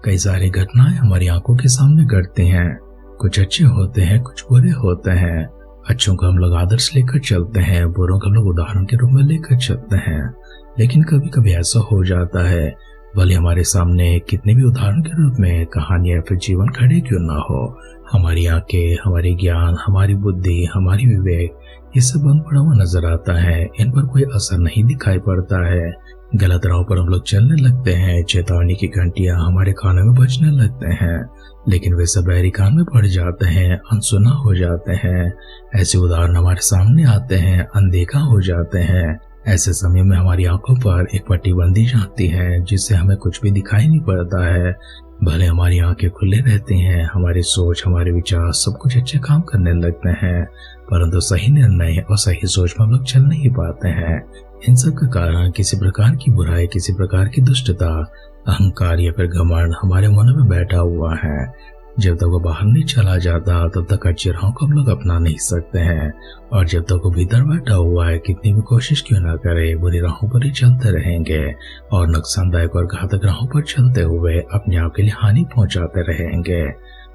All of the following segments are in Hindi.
कई सारी घटनाएं हमारी आंखों के सामने घटती हैं। कुछ अच्छे होते हैं, कुछ बुरे होते हैं। अच्छों को हम लोग आदर्श लेकर चलते हैं, बुरों को हम लोग उदाहरण के रूप में लेकर चलते हैं। लेकिन कभी कभी ऐसा हो जाता है, भले हमारे सामने कितने भी उदाहरण के रूप में कहानियां फिर जीवन खड़े क्यों ना हो, हमारी आंखें, हमारी ज्ञान, हमारी बुद्धि, हमारी विवेक, ये सब बंद पड़ा हुआ नजर आता है। इन पर कोई असर नहीं दिखाई पड़ता है। गलत राह पर हम लोग चलने लगते हैं। चेतावनी की घंटियां हमारे कानों में बजने लगते हैं, लेकिन वे सब बहरी कान में पड़ जाते हैं, अनसुना हो जाते हैं। ऐसे उदाहरण हमारे सामने आते हैं, अनदेखा हो जाते हैं। ऐसे समय में हमारी आंखों पर एक पट्टी बंदी जाती है, जिससे हमें कुछ भी दिखाई नहीं पड़ता है। भले हमारी आंखें खुले रहती हैं, हमारी सोच, हमारे विचार सब कुछ अच्छे काम करने लगते हैं, परंतु सही निर्णय और सही सोच में हम लोग चल नहीं पाते हैं। इन सब का कारण किसी प्रकार की बुराई, किसी प्रकार की दुष्टता, अहंकार या फिर घमंड हमारे मन में बैठा हुआ है। जब तक वो बाहर नहीं चला जाता, तब तक अच्छी राहों को हम लोग अपना नहीं सकते हैं। और जब तक वो भीतर बैठा हुआ है, कितनी भी कोशिश क्यों ना करे, बुरी राहों पर ही चलते रहेंगे और नुकसानदायक और घातक राहों पर चलते हुए अपने आप के लिए हानि पहुंचाते रहेंगे।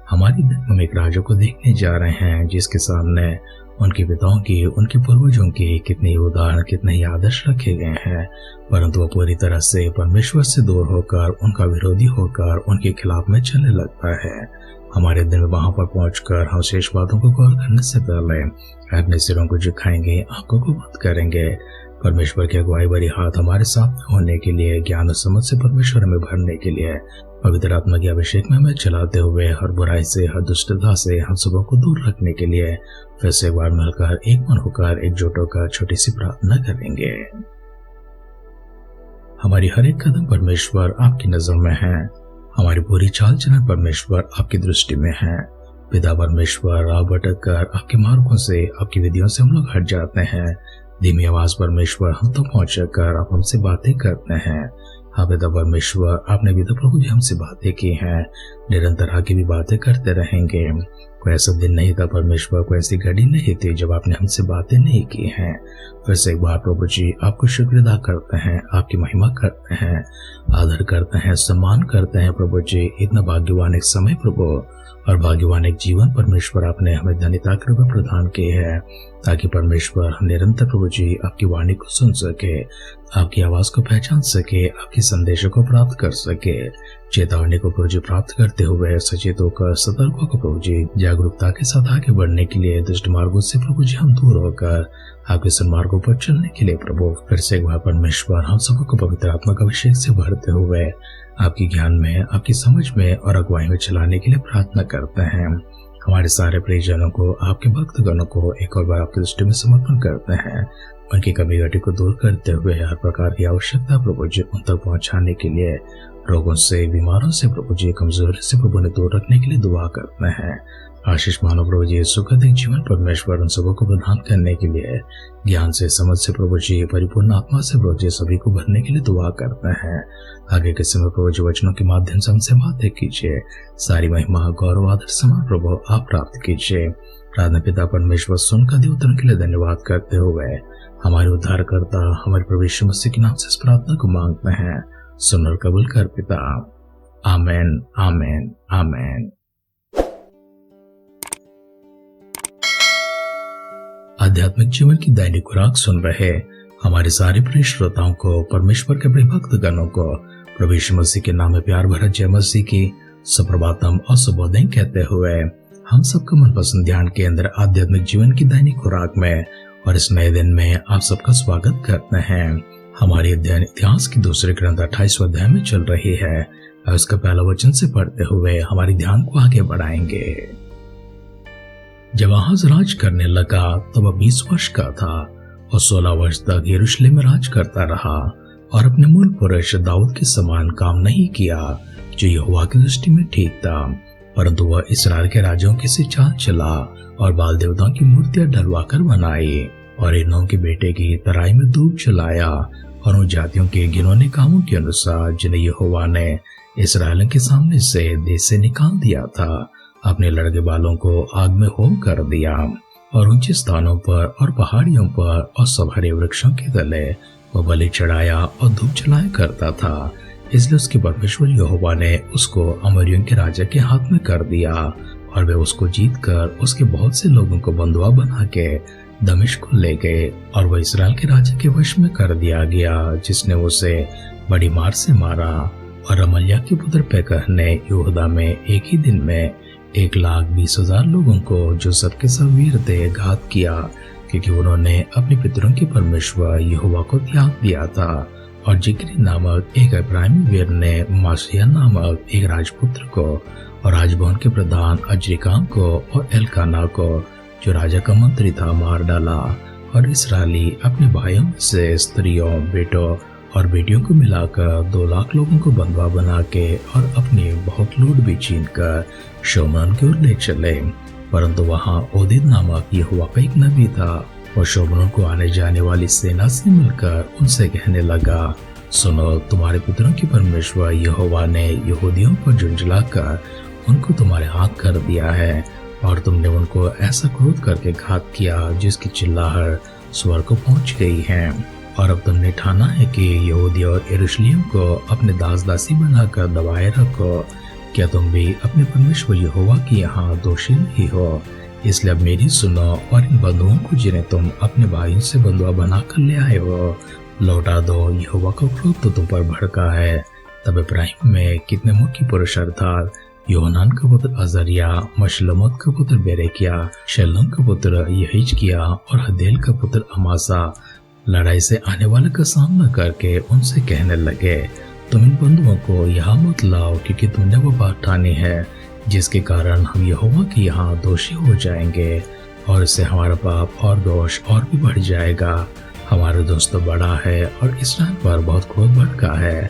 हमारी हम एक राजा को देखने जा रहे हैं, जिसके सामने उनके पिताओं की, उनके पूर्वजों की कितने उदाहरण, कितने ही आदर्श रखे गए हैं, परंतु वो पूरी तरह से परमेश्वर से दूर होकर, उनका विरोधी होकर उनके खिलाफ में चलने लगता है। हमारे दिन वहां पर पहुंचकर हम शेष बातों को गौर करने से पहले अपने सिरों को झुकाएंगे, आंखों को बंद करेंगे। परमेश्वर की अगुवाई भरी हाथ हमारे सामने होने के लिए, ज्ञान और समझ से परमेश्वर में भरने के लिए, पवित्र आत्मा के अभिषेक में हमें चलाते हुए हर बुराई से, हर दुष्टता से हम सबों को दूर रखने के लिए फिर से एक बार मिलकर, एक मन होकर, एकजुट होकर छोटी सी प्रार्थना करेंगे। हमारी हर एक कदम परमेश्वर आपकी नजर में है। हमारी पूरी चाल चलन परमेश्वर आपकी दृष्टि में है। पिता परमेश्वर, आप भटक कर आपके मार्गों से, आपकी विधियों से हम लोग हट जाते हैं। धीमी आवाज परमेश्वर हम तो पहुंच कर आप हमसे बातें करते हैं। हाँ पिता परमेश्वर, आपने भी तो प्रभु जी हमसे बातें की हैं, निरंतर आगे भी बातें करते रहेंगे। कोई ऐसा दिन नहीं था परमेश्वर, कोई ऐसी घड़ी नहीं थी जब आपने हमसे बातें नहीं की हैं। फिर से एक बार प्रभु जी आपको शुक्र अदा करते हैं, आपकी महिमा करते हैं, आदर करते हैं, सम्मान करते हैं प्रभु जी। इतना भाग्यवान एक समय प्रभु और भाग्यवान एक जीवन परमेश्वर आपने हमें धन्यता के रूप में प्रदान किए हैं, ताकि परमेश्वर हम निरंतर प्रभु जी आपकी वाणी को सुन सके, आपकी आवाज को पहचान सके, आपके संदेशों को प्राप्त कर सके। चेतावनी को प्रभु जी प्राप्त करते हुए सचेत होकर, सतर्क होकर प्रभु जी जागरूकता के साथ आगे बढ़ने के लिए, दुष्ट मार्गों से प्रभु जी हम दूर होकर आपके सन्मार्गों पर चलने के लिए प्रभु फिर से एक बार परमेश्वर हम सबको पवित्र आत्मा का अभिषेक से भरते हुए आपकी ज्ञान में, आपकी समझ में और अगुवाई में चलाने के लिए प्रार्थना करते हैं। हमारे सारे प्रियजनों को, आपके भक्तगणों को एक और बार आपकी दृष्टि में समर्पण करते हैं। उनकी कमी घटी को दूर करते हुए हर प्रकार की आवश्यकता प्रभु जी उन तक पहुंचाने के लिए, रोगों से, बीमारों से प्रभु जी, कमजोरी से प्रभु ने दूर रखने के लिए दुआ करते हैं। आशीष मानो प्रभु जी, सुखद एक जीवन परमेश्वर उन सबों को प्रदान करने के लिए, ज्ञान से, समझ से प्रभु जी, परिपूर्ण आत्मा से प्रभु जी सभी को भरने के लिए दुआ करते हैं। आगे के समय प्रभु जी वचनों के माध्यम से हमसे बातें कीजिए। सारी महिमा, गौरव, आदर, सम्मान प्रभु आप प्राप्त कीजिए। प्रार्थना पिता परमेश्वर सुनकर दिए उत्तर के लिए धन्यवाद करते हुए हमारे उद्धारकर्ता, हमारे प्रभु यीशु मसीह के नाम से इस प्रार्थना को मांगते हैं। सुन और कबूल कर पिता। आमेन, आमेन, आमेन। आध्यात्मिक जीवन की दैनिक खुराक सुन रहे हमारे सारे प्रिय श्रोताओं को, परमेश्वर के प्रिय भक्तगणों को प्रभु यीशु मसीह के नाम में प्यार भरा जय मसीह की सुप्रभातम और शुभोदय कहते हुए हम सबका मनपसंद ध्यान केंद्र आध्यात्मिक जीवन की दैनिक खुराक में और इस नए दिन में आप सबका स्वागत करते हैं। हमारी अध्ययन इतिहास की दूसरे ग्रंथ 28वें अध्याय में चल रही है और उसका पहला वचन से पढ़ते हुए हमारे ध्यान को आगे बढ़ाएंगे। जब आहाज राज करने लगा तब वह 20 वर्ष का था और 16 वर्ष तक यरूशलेम में राज करता रहा और अपने मूल पुरुष दाऊद के समान काम नहीं किया, जो यहोवा की दृष्टि में ठीक था, परंतु वह इस्राएल के राजाओं की सी चाल चला और बाल देवताओं की मूर्तियां डलवाकर बनाई और इनों के बेटे की तराई में धूप जलाया और उन जातियों के घिनौने कामों के अनुसार जिन्हें यहोवा ने इस्राएल के सामने से देश से निकाल दिया था, अपने लड़के बालों को आग में होम कर दिया और ऊंचे स्थानों पर और पहाड़ियों पर और सब हरे वृक्षों के तले वह बलि चढ़ाया और धूप जलाया करता था। इसलिए उसके परमेश्वर यहोवा ने उसको अमोरियों के राजा के हाथ में कर दिया और वे उसको जीतकर उसके बहुत से लोगों को बंधुआ बना के दमिश्क को ले गए और वह इसराइल के राजा के वश में कर दिया गया, जिसने उसे बड़ी मार से मारा। और रमल्याह के पुत्र पेकह ने यहूदा में एक ही दिन में 1,20,000 लोगों को, जो सबके सब वीर थे, घात किया, क्योंकि उन्होंने अपने पितरों के परमेश्वर यहोवा को त्याग दिया था। और जिक्री नामक एक इब्राहिमी वीर ने मासिया नामक एक राजपुत्र को और राजभवन के प्रधान अजरिकाम को और एलकाना को, जो राजा का मंत्री था, मार डाला। और इसराइली अपने भाइयों में से स्त्रियों, बेटों और बेटियों को मिलाकर 2 लाख लोगों को बंधुआ बना के और अपनी बहुत लूट भी छीन कर शोमरोन की ओर ले चले। परंतु वहां ओदेद नामक यहोवा का एक नबी था और शोमरोन को आने जाने वाली सेना से मिलकर उनसे कहने लगा, सुनो, तुम्हारे पितरों की परमेश्वर यहोवा ने यहूदियों पर झुंझलाकर उनको तुम्हारे हाथ कर दिया है और तुमने उनको ऐसा क्रोध करके घात किया जिसकी चिल्लाहट स्वर को पहुंच गई है। और अब तुमने ठाना है कि यहूदी और यरूशलेम को अपने दास दासी बनाकर दबाए रखो। क्या तुम भी अपने परमेश्वर यहोवा की यहाँ दोषी नहीं हो? इसलिए अब मेरी सुनो और इन बंधुओं को, जिन्हें तुम अपने भाइयों से बंधुआ बनाकर ले आए हो, लौटा दो। यहोवा का क्रोध तो तुम पर भड़का है। तब इब्राहिम में कितने मुख्य पुरुष अर्थात योहनान का पुत्र अजरिया, मशलमोत का पुत्र बेरेकिया, शल्लूम का पुत्र यहिजकिया और हदेल का पुत्र अमासा लड़ाई से आने वाले का सामना करके उनसे कहने लगे, तुम इन बंधुओं को यहाँ मत लाओ, क्योंकि तुमने वो बात ठानी है जिसके कारण हम यहोवा के यहाँ दोषी हो जाएंगे और इससे हमारा पाप और दोष और भी बढ़ जाएगा। हमारा दोष तो बड़ा है और इसराइल पर बहुत क्रोध भड़का है।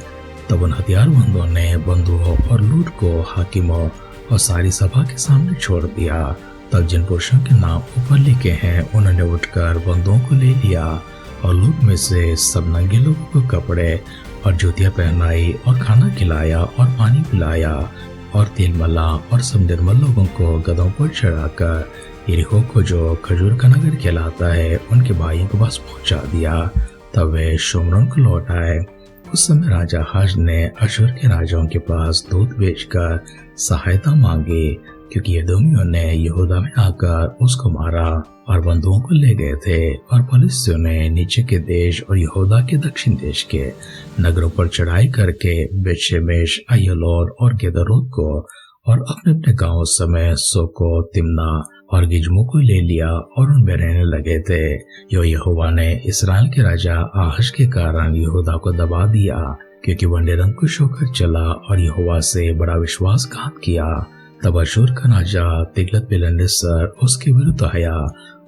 तब उन हथियारबंदों ने बंधुओं और लूट को हाकिमों और सारी सभा के सामने छोड़ दिया। तब जिन पुरुषों के नाम ऊपर लिखे हैं उन्होंने उठकर बंधुओं को ले लिया और लूट में से सब नंगे लोगों को कपड़े और जूतियां पहनाई और खाना खिलाया और पानी पिलाया और तेल मला और सब निर्मल लोगों को गधों पर चढ़ाकर यरीहो को, जो खजूर का नगर कहलाता है, उनके भाइयों के पास पहुंचा दिया। तब वे शोमरोन को लौट आए। उस समय राजा आहाज ने अशूर के राजाओं के पास दूत भेजकर सहायता मांगी, क्योंकि एदोमियों ने यहूदा में आकर उसको मारा और बंधुओं को ले गए थे। और फलिस्तियों ने नीचे के देश और यहूदा के दक्षिण देश के नगरों पर चढ़ाई करके बेतशेमेश, अय्यलोन और गेदरोत को और अपने अपने गांवों समेत सोको, तिम्ना और गिजमो को ले लिया और उनमें रहने लगे थे। यहोवा ने इसराइल के राजा आहाज के कारण यहूदा को दबा दिया, क्योंकि वह निरंकुश होकर चला और यहोवा से बड़ा विश्वासघात किया। तब अशूर का राजा तिग्लत-पिलेसर उसके विरुद्ध आया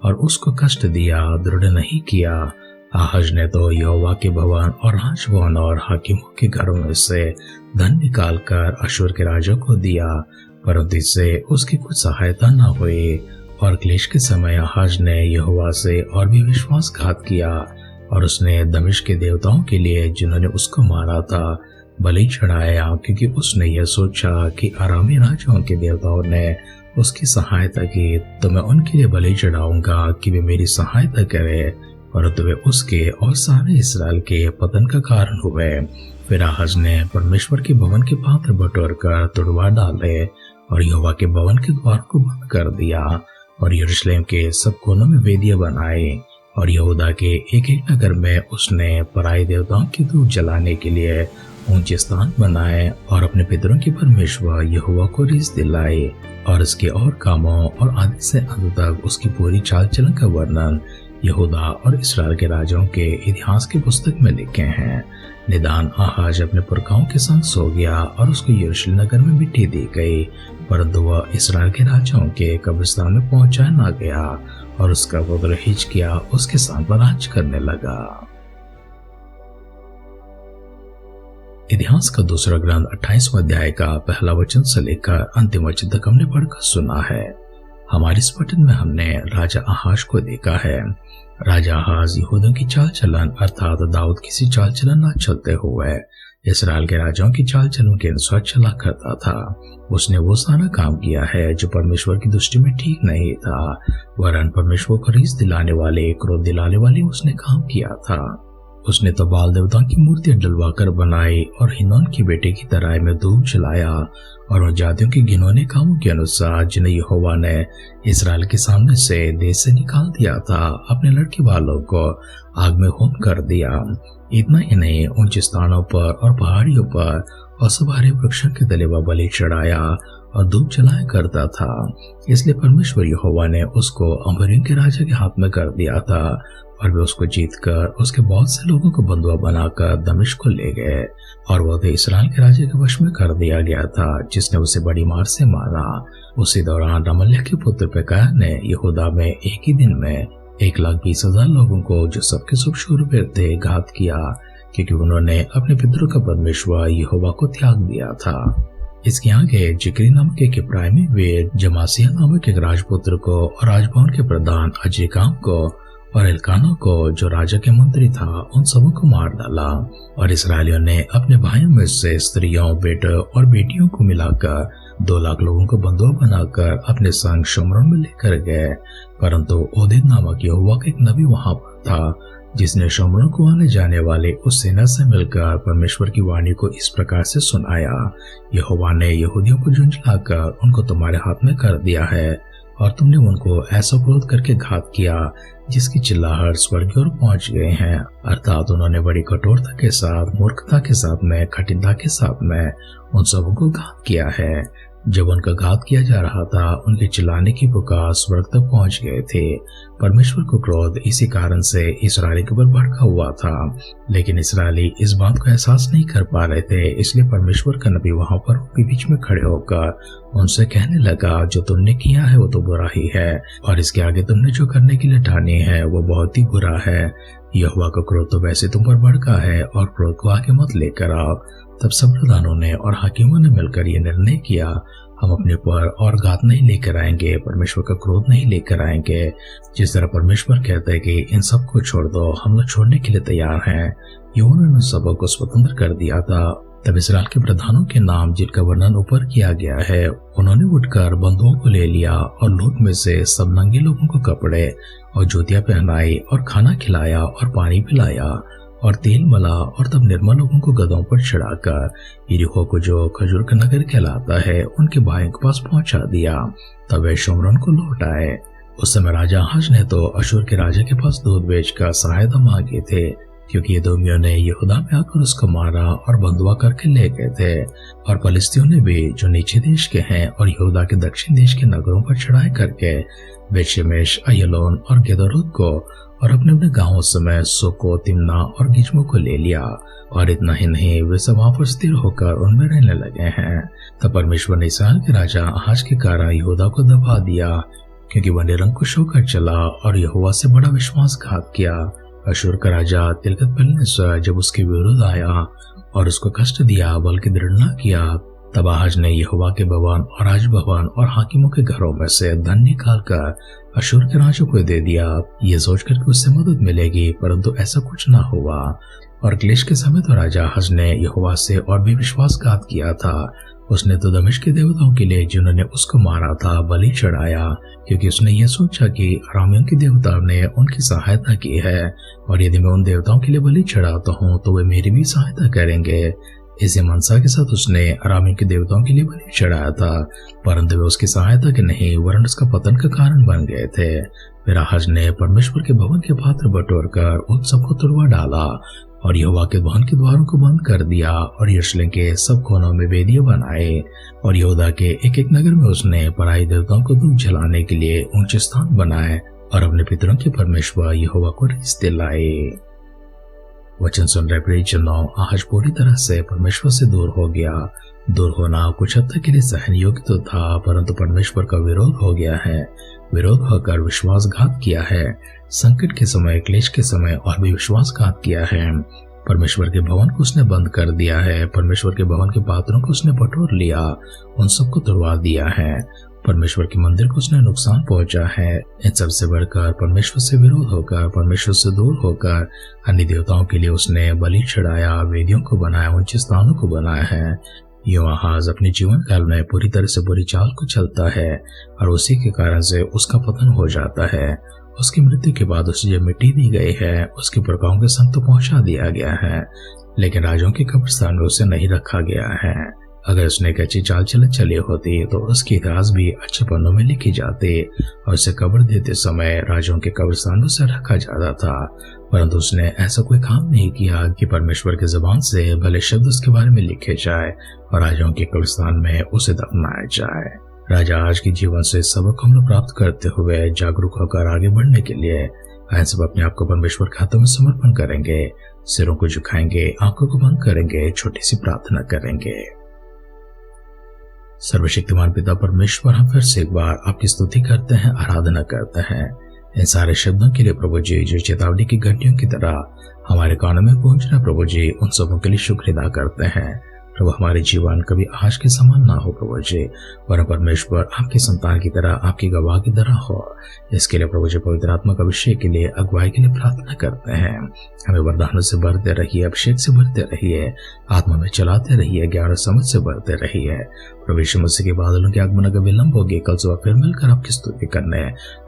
और उसको कष्ट दिया, दृढ़ नहीं किया। आहाज ने तो यहोवा के भवन और राजभवन और हाकिमों के घरों में से धन निकालकर अशूर के राजा को दिया, परंतु इससे उसकी कुछ सहायता न हुई। और क्लेश के समय आहाज ने यहोवा से और भी विश्वासघात किया और उसने दमिश्क के देवताओं के लिए, जिन्होंने उसको मारा था, बलि चढ़ाया, क्योंकि उसने यह सोचा कि आरामी राजाओं के देवताओं ने उसकी सहायता की, तो मैं उनके लिए बलि चढ़ाऊंगा कि वे मेरी सहायता करें। परंतु वे उसके और सारे इसराइल के पतन का कारण हुए। फिर आहाज ने परमेश्वर के भवन के पात्र बटोर कर तुड़वा डाले और यहोवा के भवन के द्वार को बंद कर दिया और यरूशलेम के सब कोनों में वेदियां बनाई। और यहूदा के एक एक नगर में उसने पराई देवताओं की धूप जलाने के लिए ऊंचे स्थान बनाए और अपने पितरों के परमेश्वर यहोवा को रीस दिलाई। और इसके और कामों और आदि से अंत तक उसकी पूरी चाल चलन का वर्णन यहूदा और इसराइल के राजाओं के इतिहास की पुस्तक में लिखे हैं। निदान आहाज अपने पुरखाओं के संग सो गया और उसको यरूशलेम नगर में मिट्टी दी गई, परंतु वह इसराइल के राजाओं के कब्रिस्तान में पहुंचाया न गया और उसका पुत्र हिजकिय्याह उसके स्थान पर राज करने लगा। इतिहास का दूसरा ग्रंथ 28वां अध्याय का पहला वचन से लेकर अंतिम वचन तक हमने पढ़कर सुना है। हमारे इस पठन में हमने राजा आहाज को देखा है। राजा आहाज यहूदियों की चाल चलन अर्थात दाऊद किसी चाल चलन न चलते हुए इसराइल के राजाओं की चाल चलन के अनुसार चला करता था। उसने वो सारा काम किया है जो परमेश्वर की दृष्टि में ठीक नहीं था, वरन परमेश्वर को रीस दिलाने वाले, क्रोध दिलाने वाले उसने काम किया था। उसने तो बाल देवताओं की मूर्तियां डलवाकर बनाई और हिनोन की बेटे की तराई में धूप जलाया और उन जातियों के घिनौने कामों के अनुसार जिन्हें यहोवा ने इसराइल के सामने से देश से निकाल दिया था, अपने लड़के बालों को आग में होम कर दिया। इतना ही नहीं, ऊंचे स्थानों पर और पहाड़ियों पर और सब हरे वृक्षों के तले वह बलि चढ़ाया और धूप जलाया करता था। इसलिए परमेश्वर यहोवा ने उसको अमोरियों के राजा के हाथ में कर दिया था और वे उसको जीतकर उसके बहुत से लोगों को बंधुआ बनाकर दमिश्क को ले गए और वह इस्राएल के राजा के वश में कर दिया गया था, जिसने उसे बड़ी मार से मारा। उसी दौरान रमल्याह के पुत्र पेकहयाह ने यहूदा में एक ही दिन में 1,20,000 लोगों को, जो सबके सब शूरवीर थे, घात किया, क्योंकि उन्होंने अपने पितरों का परमेश्वर यहोवा को त्याग दिया था। इसके आगे जिक्री नामक एक इब्राहिमी वीर जमासिया नामक एक राजपुत्र को और राजभवन के प्रधान अजीकाम को और एल्काना को, जो राजा के मंत्री था, उन सबों को मार डाला। और इसराइलियों ने अपने भाइयों में से स्त्रियों, बेटों और बेटियों को मिलाकर 2 लाख लोगों को बंधुआ बनाकर अपने संग शमरोन में लेकर गए। परंतु ओदेद नामक यहोवा का एक नबी वहां पर था, जिसने शमरोन को आने जाने वाले उस सेना से मिलकर परमेश्वर की वाणी को इस प्रकार से सुनाया, यहोवा ने यहूदियों को झुंझलाकर उनको तुम्हारे हाथ में कर दिया है और तुमने उनको ऐसा क्रोध करके घात किया जिसकी चिल्लाहट स्वर्ग की ओर पहुंच गए हैं। अर्थात उन्होंने बड़ी कठोरता के साथ, मूर्खता के साथ में, कठिनता के साथ में उन सबों को घात किया है। जब उनका घात किया जा रहा था, उनके चिल्लाने की पुकार स्वर्ग तक पहुंच गए थे। परमेश्वर को क्रोध इसी कारण से इसराइली के ऊपर भड़का हुआ था, लेकिन इसराइली इस बात को एहसास नहीं कर पा रहे थे। इसलिए परमेश्वर का नबी वहां पर उनके बीच में खड़े होकर उनसे कहने लगा, जो तुमने किया है वो तो बुरा ही है, और इसके आगे तुमने जो करने के लिए ठानी है वो बहुत ही बुरा है। यहोवा का क्रोध तो वैसे तुम पर भड़का है, और क्रोध को आगे मत लेकर आओ। तब सब प्रधानों ने और हाकिमों ने मिलकर यह निर्णय किया, हम अपने पर और घात नहीं लेकर आएंगे, परमेश्वर का क्रोध नहीं लेकर आएंगे। जिस तरह परमेश्वर कहते हैं कि इन सब को छोड़ दो, हम लोग छोड़ने के लिए तैयार हैं। यहोवा ने उन सबों को स्वतंत्र कर दिया था। तब इसराइल के प्रधानों के नाम, जिनका वर्णन ऊपर किया गया है, उन्होंने उठकर बंधुओं को ले लिया और लूट में से सब नंगे लोगों को कपड़े और जूतियां पहनाई और खाना खिलाया और पानी पिलाया और तेल मला, और तब निर्मल लोगों को गधों पर चढ़ाकर यरीहो को, जो खजूर का नगर कहलाता है, उनके भाइयों के पास पहुंचा दिया। तब वे शमरोन को लौट आए। उस समय राजा आहाज ने तो अशूर के राजा के पास दूध बेचकर सहायता मांगे थे, क्योंकि एदोमियों ने यहूदा में आकर उसको मारा और बंधुआ करके ले गए थे। और फलिस्तियों ने भी, जो नीचे देश के हैं और यहूदा के दक्षिण देश के नगरों पर चढ़ाई करके बेतशेमेश, अय्यालोन और गेदोरुत को और अपने अपने गांवों समेत सोको, तिम्ना और गिजमो को ले लिया। और इतना ही नहीं, वे सब वहां पर स्थिर होकर उनमें रहने लगे हैं। तब परमेश्वर ने इसराइल के राजा आहाज के कारण यहूदा को दबा दिया, क्योंकि वह निरंकुश होकर चला और यहोवा से बड़ा विश्वासघात किया। अशूर का राजा तिलगत-पिलेसर जब उसके विरुद्ध आया और उसको कष्ट दिया, बल्कि दृढ़ न किया, तब आहाज ने यहोवा के भवन और राजभवन और हाकिमों के घरों में से धन निकालकर अशूर के राजा को दे दिया, ये सोचकर कि उससे मदद मिलेगी, परंतु ऐसा कुछ न हुआ। और क्लेश के समय तो राजा आहाज ने यहोवा से और भी विश्वासघात किया था। उसने तो दमिश्क के देवताओं के लिए, जिन्होंने उसको मारा था, बलि चढ़ाया, क्योंकि उसने यह सोचा कि अरामियों के देवताओं ने उनकी सहायता की है, और यदि मैं उन देवताओं के लिए बलि चढ़ाता हूँ तो वे मेरी भी सहायता करेंगे। इसी मनसा के साथ उसने अरामियों के देवताओं के लिए बलि चढ़ाया था, परंतु वे उसकी सहायता के नहीं, वरन उसका पतन का कारण बन गए थे। फिर आहाज ने परमेश्वर के भवन के पात्र बटोरकर उन सबको तुड़वा डाला और यहोवा के भवन के द्वारों को बंद कर दिया, और यरूशलेम के सब कोनों में वेदियां बनाए, और यहूदा के एक एक नगर में उसने पराई देवताओं को धूप जलाने के लिए ऊंचे स्थान बनाए और अपने पितरों के परमेश्वर यहोवा को रिश्ते लाए। वचन सुन रहे प्रियजनों, आहाज पूरी तरह से परमेश्वर से दूर हो गया। दूर होना कुछ हद तक के लिए सहन योग्य तो था, परंतु परमेश्वर का विरोध हो गया है। विरोध होकर विश्वासघात किया है। संकट के समय, क्लेश के समय और भी विश्वासघात किया है। परमेश्वर के भवन को उसने बंद कर दिया है। परमेश्वर के भवन के पात्रों को उसने बटोर लिया, उन सबको तुड़वा दिया है। परमेश्वर के मंदिर को उसने नुकसान पहुंचा है। इन सबसे बढ़कर परमेश्वर से विरोध होकर, परमेश्वर से दूर होकर अन्य देवताओं के लिए उसने बलि चढ़ाया, वेदियों को बनाया, ऊंचे स्थानों को बनाया है। यूं आहाज अपने जीवन काल में पूरी तरह से बुरी चाल को चलता है और उसी के कारण से उसका पतन हो जाता है। उसकी मृत्यु के बाद उसे जो मिट्टी दी गई है उसके पुरखाओं के संग तो पहुंचा दिया गया है, लेकिन राजाओं के कब्रिस्तान में उसे नहीं रखा गया है। अगर उसने एक अच्छी चाल चलन चली होती तो उसकी इतिहास भी अच्छे पन्नों में लिखी जाती और उसे कब्र देते समय राजाओं के कब्रिस्तान में उसे रखा जाता था। परंतु उसने ऐसा कोई काम नहीं किया कि परमेश्वर की जुबान से भले शब्द उसके बारे में लिखे जाए और राजाओं के कब्रिस्तान में उसे दफनाया जाए। राजा आज के जीवन से सबक हम लोग प्राप्त करते हुए जागरूक होकर आगे बढ़ने के लिए आए सब अपने आप को परमेश्वर के हाथों में समर्पण करेंगे, सिरों को झुकाएंगे, आंखों को बंद करेंगे, छोटी सी प्रार्थना करेंगे। सर्वशक्तिमान पिता परमेश्वर, हम फिर से एक बार आपकी स्तुति करते हैं, आराधना करते हैं इन सारे शब्दों के लिए प्रभु जी, जो चेतावनी की घंटियों की तरह हमारे कानों में गूंज रहे प्रभु जी। उन सबों के लिए शुक्र अदा करते हैं प्रभु। हमारे जीवन कभी आज के समान ना हो प्रभु जी, वरन परमेश्वर आपकी संतान की तरह, आपकी गवाह की तरह हो। इसके लिए प्रभु जी पवित्र आत्मा का अभिषेक के लिए, अगुवाई के लिए प्रार्थना करते हैं। हमें वरदानों से भरते रहिए, अभिषेक से भरते रहिए, आत्मा में चलाते रहिए, ज्ञान और समझ से भरते रहिए। प्रभु यीशु मसीह के बादलों के आगमन का विलंब होगी, कल सुबह फिर मिलकर आपकी स्तुति करने,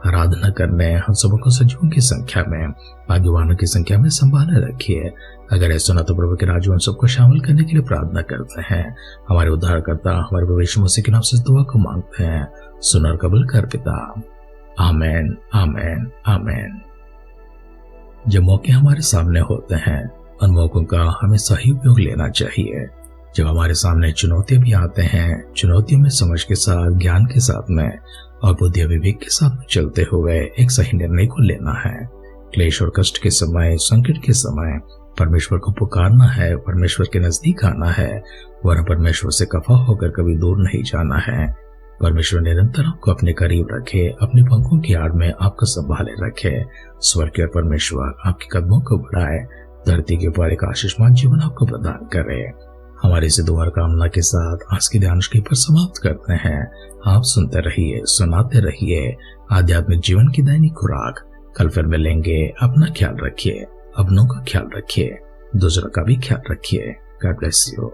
आराधना करने, हम सबों को सजीवों की संख्या में, भाग्यवानों की संख्या में संभाले रखिए। अगर ऐसा ना तो प्रभु के राज्य हम सबको शामिल करने के लिए प्रार्थना करते हैं। हमारे उद्धारकर्ता, हमारे प्रभु यीशु मसीह के नाम से दुआ को मांगते हैं, सुन और कबूल कर पिता। आमेन, आमेन, आमेन। जब मौके हमारे सामने होते हैं, उन मौकों का हमें सही उपयोग लेना चाहिए। जब हमारे सामने चुनौतियां भी आते हैं, चुनौतियों में समझ के साथ, ज्ञान के साथ में और बुद्धि विवेक के साथ चलते हुए एक सही निर्णय को लेना है। क्लेश और कष्ट के समय, संकट के समय परमेश्वर को पुकारना है, परमेश्वर के नजदीक आना है, वरना परमेश्वर से खफा होकर कभी दूर नहीं जाना है। परमेश्वर निरंतर आपको अपने करीब रखे, अपनी पंखों की आड़ में आपको संभाले रखे। स्वर्ग के परमेश्वर आपके कदमों को बढ़ाए, धरती के ऊपर एक आशीषमान जीवन आपको प्रदान करे। हमारी इस दुआ कामना के साथ आज की ध्यान पर समाप्त करते हैं। आप सुनते रहिए, सुनाते रहिए आध्यात्मिक जीवन की दैनिक खुराक। कल फिर मिलेंगे। अपना ख्याल रखिए, अपनों का ख्याल रखिए, दूसरों का भी ख्याल रखिए। God bless you.